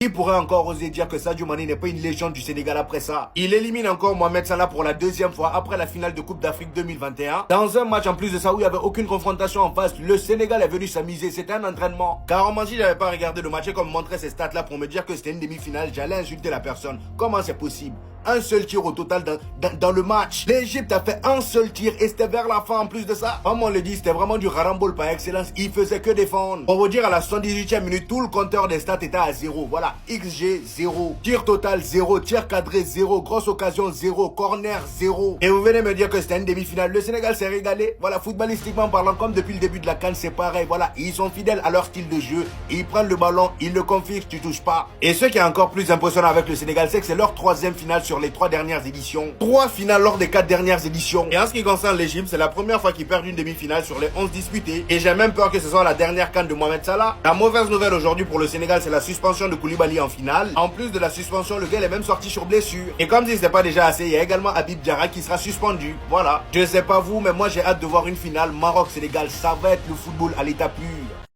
Qui pourrait encore oser dire que Sadio Mané n'est pas une légende du Sénégal après ça? Il élimine encore Mohamed Salah pour la deuxième fois après la finale de Coupe d'Afrique 2021. Dans un match en plus de ça où il n'y avait aucune confrontation en face, le Sénégal est venu s'amuser, c'était un entraînement. Carrément, si j'avais pas regardé le match et comme montrer ces stats là pour me dire que c'était une demi-finale, j'allais insulter la personne. Comment c'est possible? Un seul tir au total dans le match. L'Égypte a fait un seul tir et c'était vers la fin en plus de ça. Comme on le dit, c'était vraiment du rarambol par excellence. Il faisait que défendre. Pour vous dire, à la 78e minute, tout le compteur des stats était à 0. Voilà, XG 0. Tir total 0. Tir cadré 0. Grosse occasion 0. Corner 0. Et vous venez me dire que c'était une demi-finale. Le Sénégal s'est régalé. Voilà, footballistiquement parlant, comme depuis le début de la CAN, c'est pareil. Voilà, ils sont fidèles à leur style de jeu. Ils prennent le ballon, ils le confient, tu touches pas. Et ce qui est encore plus impressionnant avec le Sénégal, c'est que c'est leur troisième finale sur les 3 dernières éditions. 3 finales lors des 4 dernières éditions. Et en ce qui concerne l'Égypte, c'est la première fois qu'ils perdent une demi-finale sur les 11 disputées. Et j'ai même peur que ce soit la dernière CAN de Mohamed Salah. La mauvaise nouvelle aujourd'hui pour le Sénégal, c'est la suspension de Koulibaly en finale. En plus de la suspension, le gars est même sorti sur blessure. Et comme si c'était pas déjà assez, il y a également Habib Diarra qui sera suspendu. Voilà. Je sais pas vous, mais moi j'ai hâte de voir une finale Maroc-Sénégal. Ça va être le football à l'état pur.